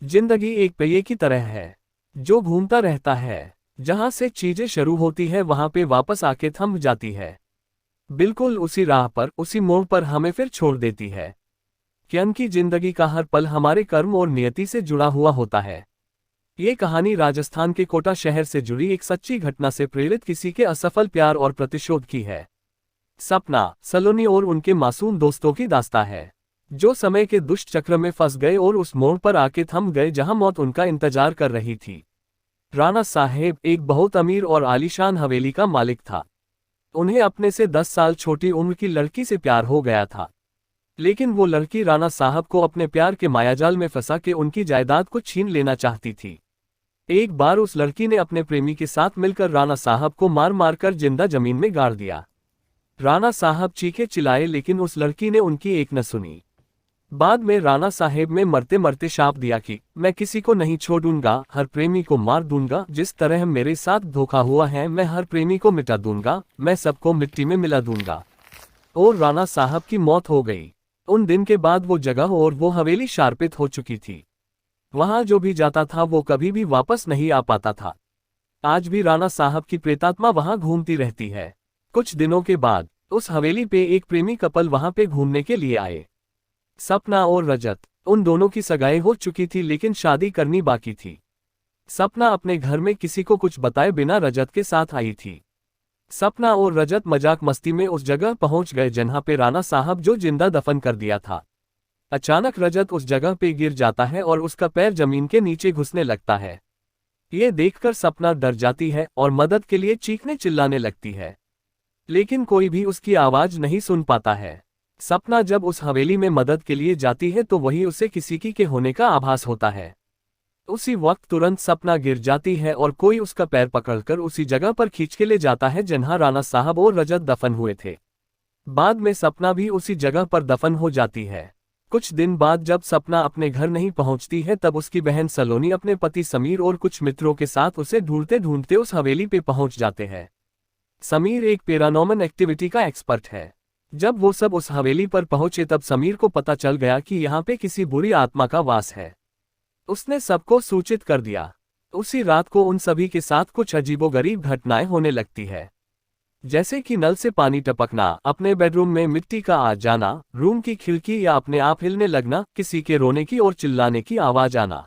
जिंदगी एक पहिए की तरह है जो घूमता रहता है। जहां से चीजें शुरू होती है वहां पे वापस आके थम जाती है। बिल्कुल उसी राह पर, उसी मोड़ पर हमें फिर छोड़ देती है। क्योंकि जिंदगी का हर पल हमारे कर्म और नियति से जुड़ा हुआ होता है। ये कहानी राजस्थान के कोटा शहर से जुड़ी एक सच्ची घटना से प्रेरित किसी के असफल प्यार और प्रतिशोध की है। सपना, सलोनी और उनके मासूम दोस्तों की दास्तां है, जो समय के दुष्ट चक्र में फंस गए और उस मोड़ पर आके थम गए जहां मौत उनका इंतजार कर रही थी। राणा साहेब एक बहुत अमीर और आलीशान हवेली का मालिक था। उन्हें अपने से 10 साल छोटी उम्र की लड़की से प्यार हो गया था। लेकिन वो लड़की राणा साहब को अपने प्यार के मायाजाल में फंसा के उनकी जायदाद को छीन लेना चाहती थी। एक बार उस लड़की ने अपने प्रेमी के साथ मिलकर राणा साहब को मार मार कर जिंदा जमीन में गाड़ दिया। राणा साहब चीखे चिल्लाए लेकिन उस लड़की ने उनकी एक न सुनी। बाद में राणा साहेब ने मरते मरते शाप दिया कि मैं किसी को नहीं छोड़ूंगा, हर प्रेमी को मार दूंगा। जिस तरह मेरे साथ धोखा हुआ है मैं हर प्रेमी को मिटा दूंगा, मैं सबको मिट्टी में मिला दूंगा। और राणा साहब की मौत हो गई। उन दिन के बाद वो जगह और वो हवेली शार्पित हो चुकी थी। वहां जो भी जाता था वो कभी भी वापस नहीं आ पाता था। आज भी राणा साहब की प्रेतात्मा वहां घूमती रहती है। कुछ दिनों के बाद उस हवेली पे एक प्रेमी कपल वहां पे घूमने के लिए आए। सपना और रजत, उन दोनों की सगाई हो चुकी थी लेकिन शादी करनी बाकी थी। सपना अपने घर में किसी को कुछ बताए बिना रजत के साथ आई थी। सपना और रजत मजाक मस्ती में उस जगह पहुंच गए जहां पे राणा साहब जो जिंदा दफन कर दिया था। अचानक रजत उस जगह पे गिर जाता है और उसका पैर जमीन के नीचे घुसने लगता है। ये देखकर सपना डर जाती है और मदद के लिए चीखने चिल्लाने लगती है, लेकिन कोई भी उसकी आवाज नहीं सुन पाता है। सपना जब उस हवेली में मदद के लिए जाती है तो वही उसे किसी की के होने का आभास होता है। उसी वक्त तुरंत सपना गिर जाती है और कोई उसका पैर पकड़कर उसी जगह पर खींच के ले जाता है जहां राणा साहब और रजत दफन हुए थे। बाद में सपना भी उसी जगह पर दफन हो जाती है। कुछ दिन बाद जब सपना अपने घर नहीं पहुंचती है तब उसकी बहन सलोनी अपने पति समीर और कुछ मित्रों के साथ उसे ढूंढते ढूंढते उस हवेली पे पहुंच जाते हैं। समीर एक पैरानॉर्मल एक्टिविटी का एक्सपर्ट है। जब वो सब उस हवेली पर पहुंचे तब समीर को पता चल गया कि यहाँ पे किसी बुरी आत्मा का वास है। उसने सबको सूचित कर दिया। उसी रात को उन सभी के साथ कुछ अजीबोगरीब घटनाएं होने लगती है, जैसे कि नल से पानी टपकना, अपने बेडरूम में मिट्टी का आ जाना, रूम की खिड़की या अपने आप हिलने लगना, किसी के रोने की और चिल्लाने की आवाज आना।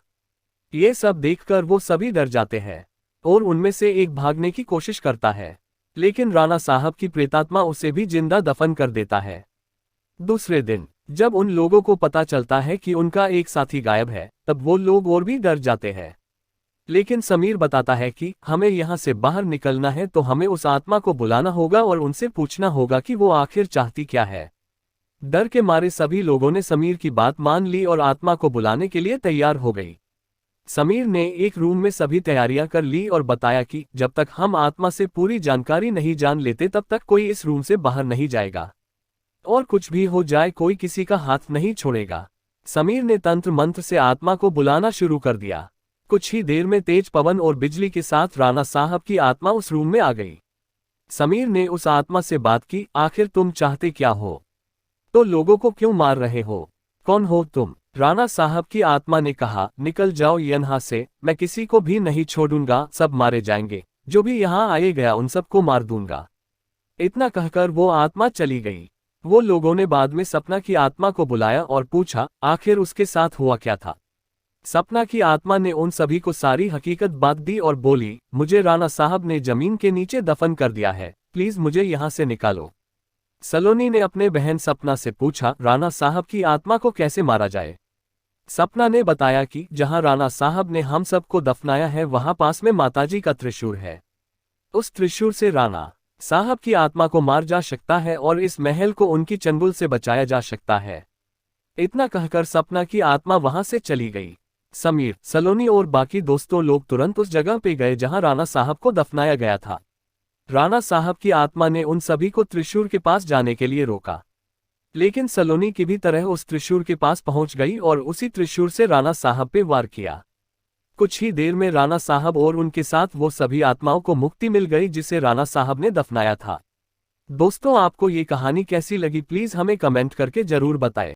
ये सब देखकर वो सभी डर जाते हैं और उनमें से एक भागने की कोशिश करता है, लेकिन राणा साहब की प्रेतात्मा उसे भी जिंदा दफन कर देता है। दूसरे दिन जब उन लोगों को पता चलता है कि उनका एक साथी गायब है तब वो लोग और भी डर जाते हैं। लेकिन समीर बताता है कि हमें यहाँ से बाहर निकलना है तो हमें उस आत्मा को बुलाना होगा और उनसे पूछना होगा कि वो आखिर चाहती क्या है। डर के मारे सभी लोगों ने समीर की बात मान ली और आत्मा को बुलाने के लिए तैयार हो गई। समीर ने एक रूम में सभी तैयारियां कर ली और बताया कि जब तक हम आत्मा से पूरी जानकारी नहीं जान लेते तब तक कोई इस रूम से बाहर नहीं जाएगा और कुछ भी हो जाए कोई किसी का हाथ नहीं छोड़ेगा। समीर ने तंत्र मंत्र से आत्मा को बुलाना शुरू कर दिया। कुछ ही देर में तेज पवन और बिजली के साथ राणा साहब की आत्मा उस रूम में आ गई। समीर ने उस आत्मा से बात की, आखिर तुम चाहते क्या हो? तो लोगों को क्यों मार रहे हो? कौन हो तुम? राणा साहब की आत्मा ने कहा, निकल जाओ यहाँ से, मैं किसी को भी नहीं छोड़ूंगा, सब मारे जाएंगे, जो भी यहाँ आए गया उन सबको मार दूंगा। इतना कहकर वो आत्मा चली गई। वो लोगों ने बाद में सपना की आत्मा को बुलाया और पूछा आखिर उसके साथ हुआ क्या था। सपना की आत्मा ने उन सभी को सारी हकीकत बात दी और बोली, मुझे राणा साहब ने जमीन के नीचे दफन कर दिया है, प्लीज मुझे यहाँ से निकालो। सलोनी ने अपने बहन सपना से पूछा, राणा साहब की आत्मा को कैसे मारा जाए? सपना ने बताया कि जहां राणा साहब ने हम सबको दफनाया है वहां पास में माताजी का त्रिशूल है। उस त्रिशूल से राणा साहब की आत्मा को मार जा सकता है और इस महल को उनकी चंगुल से बचाया जा सकता है। इतना कहकर सपना की आत्मा वहां से चली गई। समीर, सलोनी और बाकी दोस्तों लोग तुरंत उस जगह पे गए जहां राणा साहब को दफनाया गया था। राणा साहब की आत्मा ने उन सभी को त्रिशूल के पास जाने के लिए रोका, लेकिन सलोनी की भी तरह उस त्रिशूल के पास पहुंच गई और उसी त्रिशूल से राणा साहब पे वार किया। कुछ ही देर में राणा साहब और उनके साथ वो सभी आत्माओं को मुक्ति मिल गई जिसे राणा साहब ने दफनाया था। दोस्तों, आपको ये कहानी कैसी लगी प्लीज हमें कमेंट करके जरूर बताएं।